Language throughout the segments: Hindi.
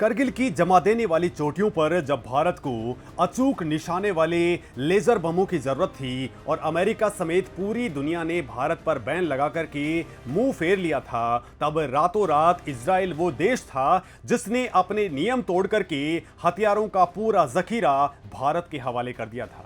करगिल की जमा देने वाली चोटियों पर जब भारत को अचूक निशाने वाले लेजर बमों की जरूरत थी और अमेरिका समेत पूरी दुनिया ने भारत पर बैन लगाकर के मुंह फेर लिया था, तब रातों रात इजराइल वो देश था जिसने अपने नियम तोड़ करके हथियारों का पूरा जखीरा भारत के हवाले कर दिया था।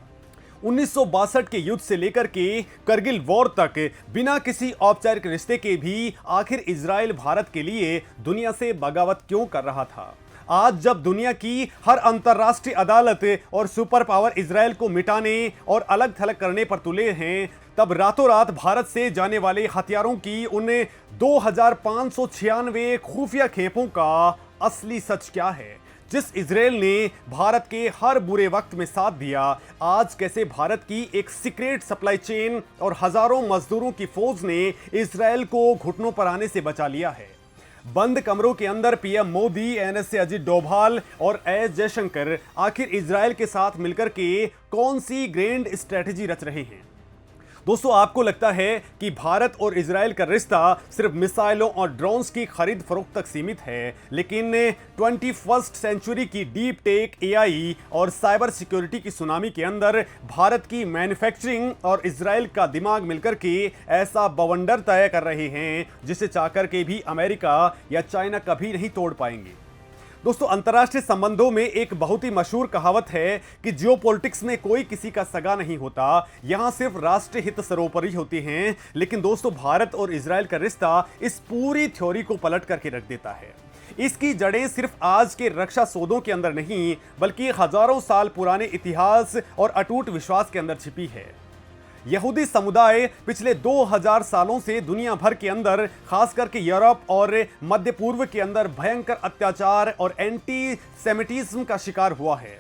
1962 के युद्ध से लेकर के करगिल वॉर तक बिना किसी औपचारिक रिश्ते के भी आखिर इजराइल भारत के लिए दुनिया से बगावत क्यों कर रहा था। आज जब दुनिया की हर अंतरराष्ट्रीय अदालत और सुपर पावर इजराइल को मिटाने और अलग थलग करने पर तुले हैं, तब रातों रात भारत से जाने वाले हथियारों की उन 2596 खुफिया खेपों का असली सच क्या है, जिस इजराइल ने भारत के हर बुरे वक्त में साथ दिया, आज कैसे भारत की एक सीक्रेट सप्लाई चेन और हजारों मजदूरों की फौज ने इजराइल को घुटनों पर आने से बचा लिया है। बंद कमरों के अंदर पीएम मोदी, एनएसए अजित डोभाल और एस जयशंकर आखिर इजराइल के साथ मिलकर के कौन सी ग्रैंड स्ट्रेटेजी रच रहे हैं। दोस्तों, आपको लगता है कि भारत और इजराइल का रिश्ता सिर्फ मिसाइलों और ड्रोन्स की खरीद फरोख्त तक सीमित है, लेकिन 21st सेंचुरी की डीप टेक, एआई और साइबर सिक्योरिटी की सुनामी के अंदर भारत की मैन्युफैक्चरिंग और इजराइल का दिमाग मिलकर के ऐसा बवंडर तय कर रहे हैं जिसे चाहकर के भी अमेरिका या चाइना कभी नहीं तोड़ पाएंगे। दोस्तों, अंतर्राष्ट्रीय संबंधों में एक बहुत ही मशहूर कहावत है कि जियोपॉलिटिक्स में कोई किसी का सगा नहीं होता, यहां सिर्फ राष्ट्रीय हित सर्वोपरि होते हैं। लेकिन दोस्तों, भारत और इजराइल का रिश्ता इस पूरी थ्योरी को पलट करके रख देता है। इसकी जड़ें सिर्फ आज के रक्षा सौदों के अंदर नहीं, बल्कि हजारों साल पुराने इतिहास और अटूट विश्वास के अंदर छिपी है। यहूदी समुदाय पिछले 2000 सालों से दुनिया भर के अंदर, खास करके यूरोप और मध्य पूर्व के अंदर भयंकर अत्याचार और एंटी सेमिटिज्म का शिकार हुआ है।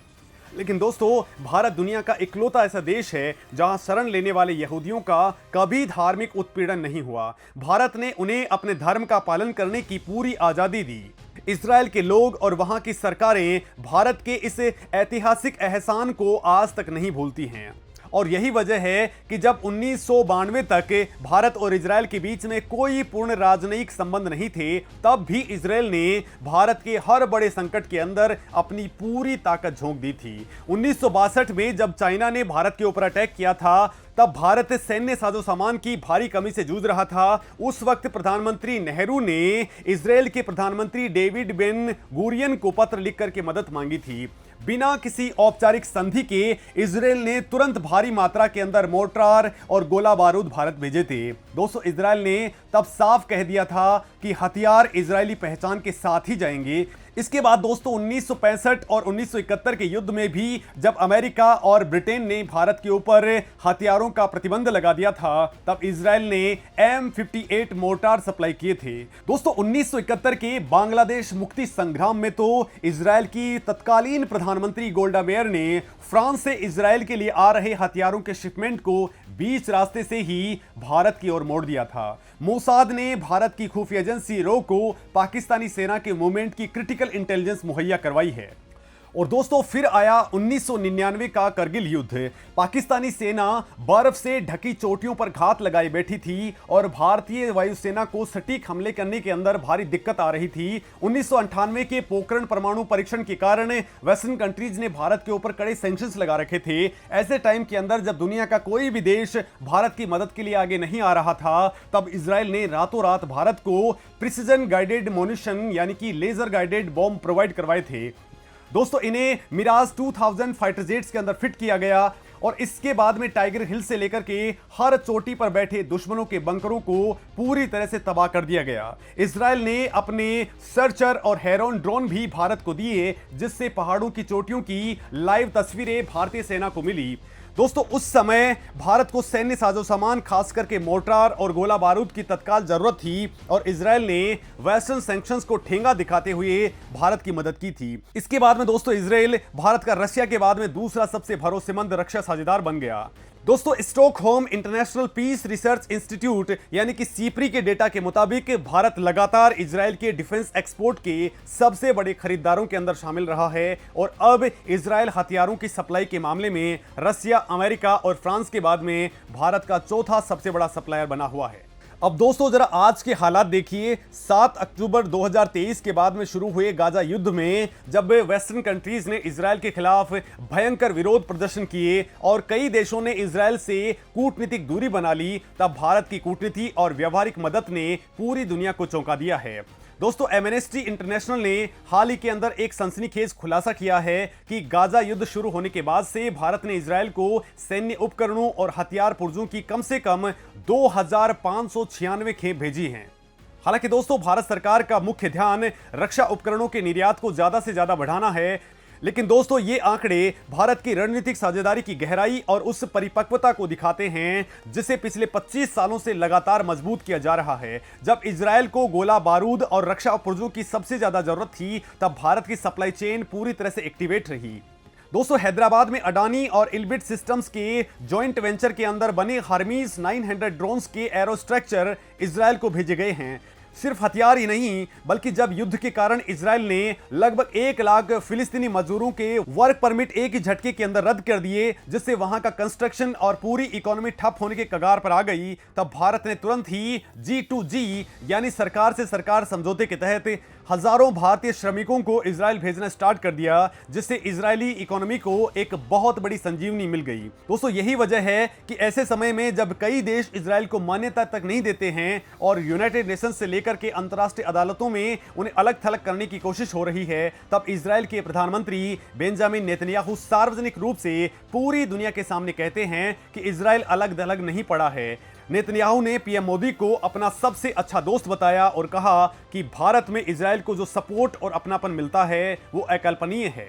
लेकिन दोस्तों, भारत दुनिया का इकलौता ऐसा देश है जहां शरण लेने वाले यहूदियों का कभी धार्मिक उत्पीड़न नहीं हुआ। भारत ने उन्हें अपने धर्म का पालन करने की पूरी आजादी दी। इजराइल के लोग और वहां की सरकारें भारत के इस ऐतिहासिक एहसान को आज तक नहीं भूलती हैं। और यही वजह है कि जब 1992 तक भारत और इजराइल के बीच में कोई पूर्ण राजनयिक संबंध नहीं थे, तब भी इजराइल ने भारत के हर बड़े संकट के अंदर अपनी पूरी ताकत झोंक दी थी। 1962 में जब चाइना ने भारत के ऊपर अटैक किया था, तब भारत सैन्य साजो सामान की भारी कमी से जूझ रहा था। उस वक्त प्रधानमंत्री नेहरू ने इजराइल के प्रधानमंत्री डेविड बेन गुरियन को पत्र लिख करके मदद मांगी थी। बिना किसी औपचारिक संधि के इजराइल ने तुरंत भारी मात्रा के अंदर मोर्टार और गोला बारूद भारत भेजे थे। दोस्तों, इजराइल ने तब साफ कह दिया था कि हथियार इजरायली पहचान के साथ ही जाएंगे। इसके बाद दोस्तों 1965 और 1971 के युद्ध में भी जब अमेरिका और ब्रिटेन ने भारत के ऊपर हथियारों का प्रतिबंध लगा दिया था, तब इजराइल ने M58 मोर्टार सप्लाई किए थे। दोस्तों, 1971 के बांग्लादेश मुक्ति संग्राम में तो इजराइल की तत्कालीन प्रधानमंत्री गोल्डा मेयर ने फ्रांस से इजराइल के लिए आ रहे हथियारों के शिपमेंट को बीच रास्ते से ही भारत की ओर मोड़ दिया था। मोसाद ने भारत की खुफिया एजेंसी रो को पाकिस्तानी सेना के मूवमेंट की क्रिटिकल इंटेलिजेंस मुहैया करवाई है। और दोस्तों, फिर आया 1999 का करगिल युद्ध। पाकिस्तानी सेना बर्फ से ढकी चोटियों पर घात लगाए बैठी थी और भारतीय वायुसेना को सटीक हमले करने के अंदर भारी दिक्कत आ रही थी। 1998 के पोखरण परमाणु परीक्षण के कारण वेस्टर्न कंट्रीज ने भारत के ऊपर कड़े सैंक्शंस लगा रखे थे। ऐसे टाइम के अंदर जब दुनिया का कोई भी देश भारत की मदद के लिए आगे नहीं आ रहा था, तब इजराइल ने रातों रात भारत को प्रिसिजन गाइडेड मोनिशन यानी कि लेजर गाइडेड बॉम्ब प्रोवाइड करवाए थे। दोस्तों, इन्हें मिराज 2000 फाइटर जेट्स के अंदर फिट किया गया और इसके बाद में टाइगर हिल से लेकर के हर चोटी पर बैठे दुश्मनों के बंकरों को पूरी तरह से तबाह कर दिया गया। इजराइल ने अपने सर्चर और हेरोन ड्रोन भी भारत को दिए, जिससे पहाड़ों की चोटियों की लाइव तस्वीरें भारतीय सेना को मिली। दोस्तों, उस समय भारत को सैन्य साजो सामान, खास करके मोर्टार और गोला बारूद की तत्काल जरूरत थी और इजराइल ने वेस्टर्न सैंक्शंस को ठेंगा दिखाते हुए भारत की मदद की थी। इसके बाद में दोस्तों, इजराइल भारत का रशिया के बाद में दूसरा सबसे भरोसेमंद रक्षा साझेदार बन गया। दोस्तों, Stockholm International Peace Research Institute यानी कि सीपरी के डेटा के मुताबिक भारत लगातार इजराइल के डिफेंस एक्सपोर्ट के सबसे बड़े खरीदारों के अंदर शामिल रहा है और अब इजराइल हथियारों की सप्लाई के मामले में रसिया, अमेरिका और फ्रांस के बाद में भारत का चौथा सबसे बड़ा सप्लायर बना हुआ है। अब दोस्तों जरा आज के हालात देखिए। 7 अक्टूबर 2023 के बाद में शुरू हुए गाजा युद्ध में जब वेस्टर्न कंट्रीज ने इजराइल के खिलाफ भयंकर विरोध प्रदर्शन किए और कई देशों ने इजराइल से कूटनीतिक दूरी बना ली, तब भारत की कूटनीति और व्यावहारिक मदद ने पूरी दुनिया को चौंका दिया है। दोस्तों एमनेस्टी इंटरनेशनल ने हाल ही के अंदर एक सनसनीखेज खुलासा किया है कि गाजा युद्ध शुरू होने के बाद से भारत ने इजराइल को सैन्य उपकरणों और हथियार पुर्जों की कम से कम 2596 खेप भेजी हैं। हालांकि दोस्तों भारत सरकार का मुख्य ध्यान रक्षा उपकरणों के निर्यात को ज्यादा से ज्यादा बढ़ाना है, लेकिन दोस्तों ये आंकड़े भारत की रणनीतिक साझेदारी की गहराई और उस परिपक्वता को दिखाते हैं जिसे पिछले 25 सालों से लगातार मजबूत किया जा रहा है। जब इजराइल को गोला बारूद और रक्षा पुर्जों की सबसे ज्यादा जरूरत थी, तब भारत की सप्लाई चेन पूरी तरह से एक्टिवेट रही। दोस्तों हैदराबाद में अडानी और इल्बिट सिस्टम्स के जॉइंट वेंचर के अंदर बने हर्मीज 900 ड्रोन्स के एरोस्ट्रक्चर इजराइल को भेजे गए हैं। सिर्फ हथियार ही नहीं, बल्कि जब युद्ध के कारण इजराइल ने लगभग 1 लाख फिलिस्तीनी मजदूरों के वर्क परमिट एक ही झटके के अंदर रद्द कर दिए, जिससे वहां का कंस्ट्रक्शन और पूरी इकोनॉमी ठप होने के कगार पर आ गई, तब भारत ने तुरंत ही G2G यानी सरकार से सरकार समझौते के तहत हजारों भारतीय श्रमिकों को इजराइल भेजना स्टार्ट कर दिया, जिससे इजरायली इकोनॉमी को एक बहुत बड़ी संजीवनी मिल गई। दोस्तों यही वजह है कि ऐसे समय में जब कई देश इजराइल को मान्यता तक नहीं देते हैं और यूनाइटेड नेशंस से लेकर के अंतर्राष्ट्रीय अदालतों में उन्हें अलग थलग करने की कोशिश हो रही है, तब इजराइल के प्रधानमंत्री बेंजामिन नेतन्याहू सार्वजनिक रूप से पूरी दुनिया के सामने कहते हैं कि इजराइल अलग थलग नहीं पड़ा है। नेतन्याहू ने पीएम मोदी को अपना सबसे अच्छा दोस्त बताया और कहा कि भारत में इजराइल को जो सपोर्ट और अपनापन मिलता है वो अकल्पनीय है।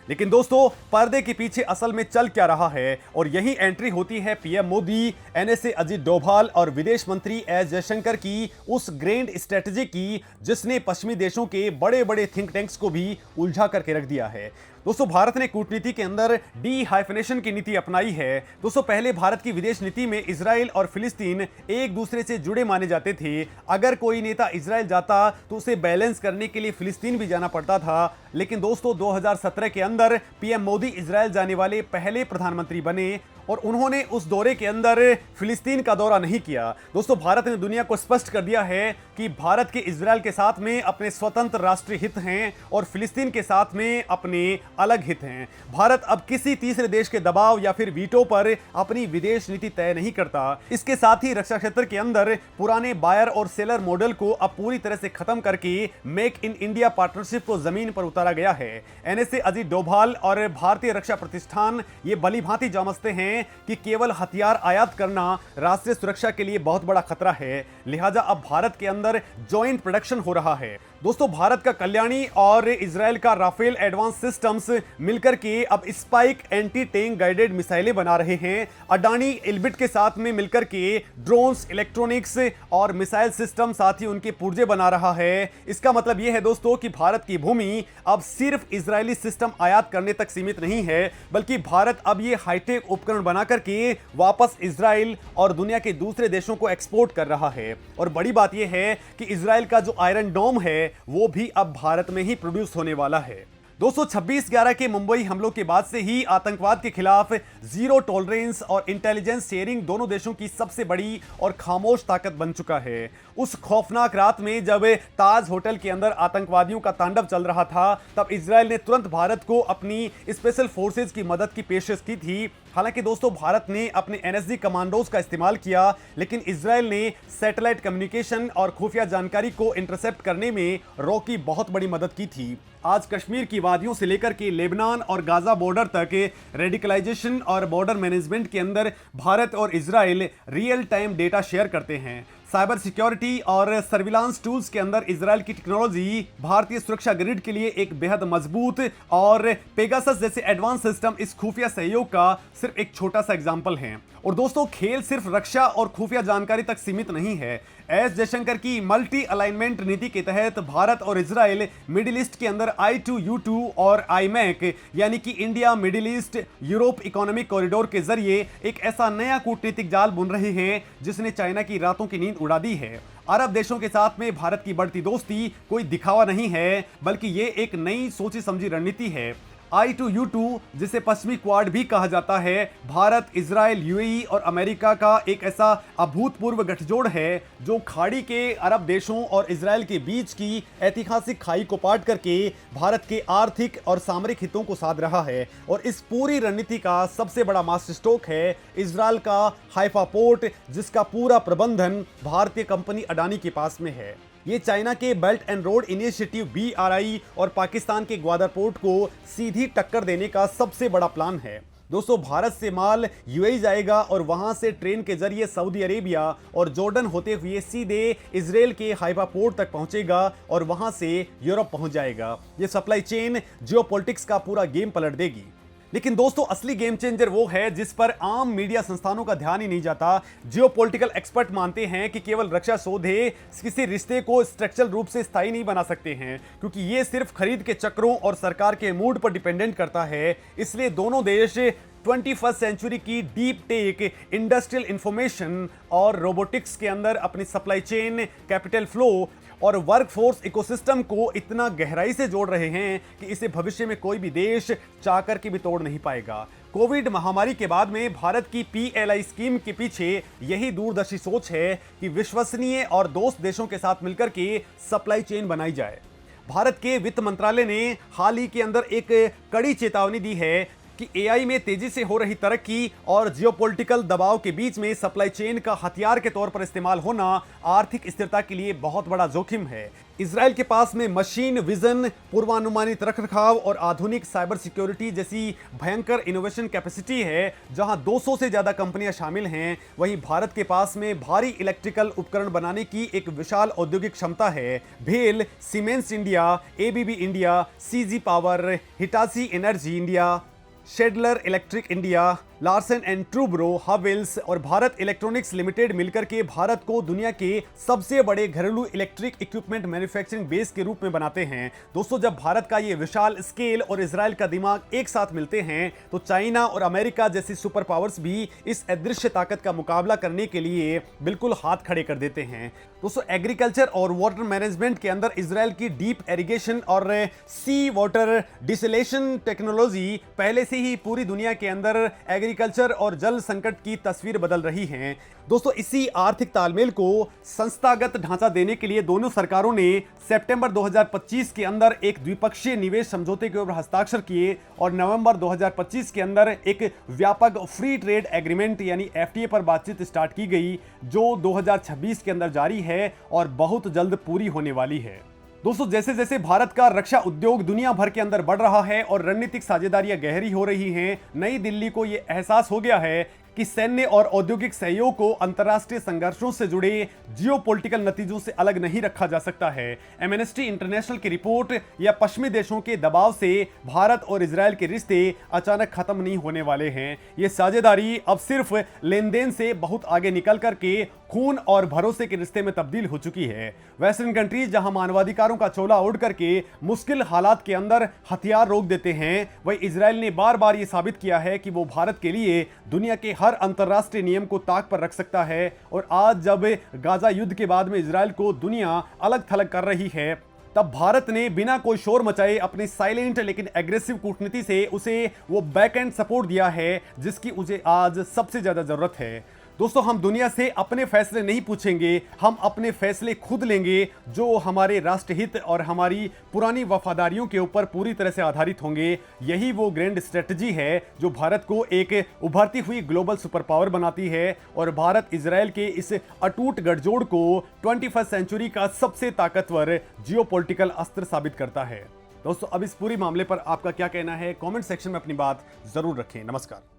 लेकिन दोस्तों पर्दे के पीछे असल में चल क्या रहा है, और यही एंट्री होती है पीएम मोदी, एनएसए अजित डोभाल और विदेश मंत्री एस जयशंकर की उस ग्रैंड स्ट्रेटजी की जिसने पश्चिमी देशों के बड़े बड़े थिंक टैंक्स को भी उलझा करके रख दिया है। दोस्तों भारत ने कूटनीति के अंदर डी हाइफनेशन की नीति अपनाई है। दोस्तों पहले भारत की विदेश नीति में इजराइल और फिलिस्तीन एक दूसरे से जुड़े माने जाते थे। अगर कोई नेता इजराइल जाता तो उसे बैलेंस करने के लिए फिलिस्तीन भी जाना पड़ता था। लेकिन दोस्तों 2017 के अंदर पीएम मोदी इजराइल जाने वाले पहले प्रधानमंत्री बने और उन्होंने उस दौरे के अंदर फिलिस्तीन का दौरा नहीं किया। दोस्तों भारत ने दुनिया को स्पष्ट कर दिया है कि भारत के इजराइल के साथ में अपने स्वतंत्र राष्ट्रीय हित हैं और फिलिस्तीन के साथ में अपने अलग हित हैं। भारत अब किसी तीसरे देश के दबाव या फिर वीटो पर अपनी विदेश नीति तय नहीं करता। इसके साथ ही रक्षा क्षेत्र के अंदर पुराने बायर और सेलर मॉडल को अब पूरी तरह से खत्म करके मेक इन इंडिया पार्टनरशिप को जमीन पर उतारा गया है। एनएसए अजित डोभाल और भारतीय रक्षा प्रतिष्ठान ये भली भांति समझते हैं कि केवल हथियार आयात करना राष्ट्रीय सुरक्षा के लिए बहुत बड़ा खतरा है, लिहाजा अब भारत के अंदर जॉइंट प्रोडक्शन हो रहा है। दोस्तों भारत का कल्याणी और इजराइल का राफेल एडवांस सिस्टम्स मिलकर के अब स्पाइक एंटी टैंक गाइडेड मिसाइलें बना रहे हैं। अडानी इल्बिट के साथ में मिलकर के ड्रोन्स, इलेक्ट्रॉनिक्स और मिसाइल सिस्टम साथ ही उनके पुर्जे बना रहा है। इसका मतलब यह है दोस्तों कि भारत की भूमि अब सिर्फ इजरायली सिस्टम आयात करने तक सीमित नहीं है, बल्कि भारत अब ये हाईटेक उपकरण बना करके वापस इजराइल और दुनिया के दूसरे देशों को एक्सपोर्ट कर रहा है। और बड़ी बात यह है कि इजराइल का जो आयरन डोम है वो भी अब भारत में ही प्रोड्यूस होने वाला है। दोस्तों 26/11 के मुंबई हमलों के बाद से ही आतंकवाद के खिलाफ जीरो टॉलरेंस और इंटेलिजेंस शेयरिंग दोनों देशों की सबसे बड़ी और खामोश ताकत बन चुका है। उस खौफनाक रात में जब ताज होटल के अंदर आतंकवादियों का तांडव चल रहा था, तब इजराइल ने तुरंत भारत को अपनी स्पेशल फोर्सेज की मदद की पेशकश की थी। हालांकि दोस्तों भारत ने अपने एनएसजी कमांडोज का इस्तेमाल किया, लेकिन इजराइल ने सैटेलाइट कम्युनिकेशन और खुफिया जानकारी को इंटरसेप्ट करने में रॉ की बहुत बड़ी मदद की थी। आज कश्मीर की वादियों से लेकर के लेबनान और गाजा बॉर्डर तक रेडिकलाइजेशन और बॉर्डर मैनेजमेंट के अंदर भारत और Israel real time data share करते हैं। साइबर सिक्योरिटी और सर्विलांस टूल्स के अंदर इजराइल की टेक्नोलॉजी भारतीय सुरक्षा ग्रिड के लिए एक बेहद मजबूत और पेगासस जैसे एडवांस सिस्टम इस खुफिया सहयोग का सिर्फ एक छोटा सा एग्जाम्पल है। और दोस्तों खेल सिर्फ रक्षा और खुफिया जानकारी तक सीमित नहीं है। एस जयशंकर की मल्टी अलाइनमेंट नीति के तहत भारत और इजराइल मिडिल ईस्ट के अंदर I2U2 और IMEC यानी कि India middle east Europe economic corridor के जरिए एक ऐसा नया कूटनीतिक जाल बुन रहे हैं जिसने चाइना की रातों की नींद उड़ा दी है। अरब देशों के साथ में भारत की बढ़ती दोस्ती कोई दिखावा नहीं है, बल्कि ये एक नई सोची समझी रणनीति है। I2U2 जिसे पश्चिमी क्वाड भी कहा जाता है, भारत, इजराइल, यूएई और अमेरिका का एक ऐसा अभूतपूर्व गठजोड़ है जो खाड़ी के अरब देशों और इजराइल के बीच की ऐतिहासिक खाई को पाट करके भारत के आर्थिक और सामरिक हितों को साध रहा है। और इस पूरी रणनीति का सबसे बड़ा मास्टर स्ट्रोक है इजराइल का हाइफा पोर्ट, जिसका पूरा प्रबंधन भारतीय कंपनी अडानी के पास में है। ये चाइना के belt and road initiative BRI और पाकिस्तान के ग्वादर पोर्ट को सीधी टक्कर देने का सबसे बड़ा प्लान है। दोस्तों, भारत से माल यूएई जाएगा और वहां से ट्रेन के जरिए सऊदी अरेबिया और जॉर्डन होते हुए सीधे इजराइल के हाइफा पोर्ट तक पहुंचेगा और वहां से यूरोप पहुंच जाएगा। ये सप्लाई चेन जियोपॉलिटिक्स का पूरा गेम पलट देगी। लेकिन दोस्तों, असली गेम चेंजर वो है जिस पर आम मीडिया संस्थानों का ध्यान ही नहीं जाता। जियोपॉलिटिकल एक्सपर्ट मानते हैं कि केवल रक्षा सौदे किसी रिश्ते को स्ट्रक्चरल रूप से स्थायी नहीं बना सकते हैं, क्योंकि ये सिर्फ खरीद के चक्रों और सरकार के मूड पर डिपेंडेंट करता है। इसलिए दोनों देश 21वीं सेंचुरी की डीप टेक, इंडस्ट्रियल इंफॉर्मेशन और रोबोटिक्स के अंदर अपनी सप्लाई चेन, कैपिटल फ्लो और वर्कफोर्स इकोसिस्टम को इतना गहराई से जोड़ रहे हैं कि इसे भविष्य में कोई भी देश चाहकर के भी तोड़ नहीं पाएगा। कोविड महामारी के बाद में भारत की PLI स्कीम के पीछे यही दूरदर्शी सोच है कि विश्वसनीय और दोस्त देशों के साथ मिलकर के सप्लाई चेन बनाई जाए। भारत के वित्त मंत्रालय ने हाल ही के अंदर एक कड़ी चेतावनी दी है कि AI में तेजी से हो रही तरक्की और जियोपॉलिटिकल दबाव के बीच में सप्लाई चेन का हथियार के तौर पर इस्तेमाल होना आर्थिक स्थिरता के लिए बहुत बड़ा जोखिम है। इजराइल के पास में मशीन विजन, पूर्वानुमानित रखरखाव और आधुनिक साइबर सिक्योरिटी जैसी भयंकर इनोवेशन कैपेसिटी है, जहां 200 से ज्यादा कंपनियां शामिल हैं। वहीं भारत के पास में भारी इलेक्ट्रिकल उपकरण बनाने की एक विशाल औद्योगिक क्षमता है। भेल, Siemens India, ABB India, CG power, Hitachi energy India, Schneider electric India, Larsen and Toubro, Havells और भारत इलेक्ट्रॉनिक्स लिमिटेड मिलकर के भारत को दुनिया के सबसे बड़े घरेलू इलेक्ट्रिक इक्विपमेंट मैन्युफैक्चरिंग बेस के रूप में बनाते हैं। दोस्तों, जब भारत का ये विशाल स्केल और इजराइल का दिमाग एक साथ मिलते हैं तो चाइना और अमेरिका जैसी सुपर पावर्स भी इस अदृश्य ताकत का मुकाबला करने के लिए बिल्कुल हाथ खड़े कर देते हैं। दोस्तों, एग्रीकल्चर और वाटर मैनेजमेंट के अंदर इजराइल की डीप इरिगेशन और सी वाटर डिसलेशन टेक्नोलॉजी पहले से ही पूरी दुनिया के अंदर एग्रीकल्चर और जल संकट की तस्वीर बदल रही हैं। दोस्तों, इसी आर्थिक तालमेल को संस्थागत ढांचा देने के लिए दोनों सरकारों ने सितंबर 2025 के अंदर एक द्विपक्षीय निवेश समझौते के ऊपर हस्ताक्षर किए और नवंबर 2025 के अंदर एक व्यापक फ्री ट्रेड एग्रीमेंट यानी FTA पर बातचीत स्टार्ट की गई, जो 2026 के अंदर जारी है और बहुत जल्द पूरी होने वाली है। दोस्तों, जैसे जैसे भारत का रक्षा उद्योग दुनिया भर के अंदर बढ़ रहा है और रणनीतिक साझेदारियां गहरी हो रही हैं, नई दिल्ली को यह एहसास हो गया है कि सैन्य और औद्योगिक सहयोग को अंतर्राष्ट्रीय संघर्षों से जुड़े जियोपॉलिटिकल नतीजों से अलग नहीं रखा जा सकता है। एमनेस्टी इंटरनेशनल की रिपोर्ट या पश्चिमी देशों के दबाव से भारत और इजराइल के रिश्ते अचानक खत्म नहीं होने वाले हैं। ये साझेदारी अब सिर्फ लेन देन से बहुत आगे निकल करके खून और भरोसे के रिश्ते में तब्दील हो चुकी है। वेस्टर्न कंट्रीज जहां मानवाधिकारों का चोला ओढ़ करके मुश्किल हालात के अंदर हथियार रोक देते हैं, वहीं इजराइल ने बार बार यह साबित किया है कि वो भारत के लिए दुनिया के हर अंतरराष्ट्रीय नियम को ताक पर रख सकता है। और आज जब गाजा युद्ध के बाद में इजराइल को दुनिया अलग थलग कर रही है, तब भारत ने बिना कोई शोर मचाए अपनी साइलेंट लेकिन एग्रेसिव कूटनीति से उसे वो बैक एंड सपोर्ट दिया है जिसकी उसे आज सबसे ज्यादा जरूरत है। दोस्तों, हम दुनिया से अपने फैसले नहीं पूछेंगे, हम अपने फैसले खुद लेंगे जो हमारे राष्ट्रहित और हमारी पुरानी वफादारियों के ऊपर पूरी तरह से आधारित होंगे। यही वो ग्रैंड स्ट्रेटजी है जो भारत को एक उभरती हुई ग्लोबल सुपर पावर बनाती है और भारत इजराइल के इस अटूट गठजोड़ को 21वीं सेंचुरी का सबसे ताकतवर जियोपॉलिटिकल अस्त्र साबित करता है। दोस्तों, अब इस पूरी मामले पर आपका क्या कहना है? कमेंट सेक्शन में अपनी बात जरूर रखें। नमस्कार।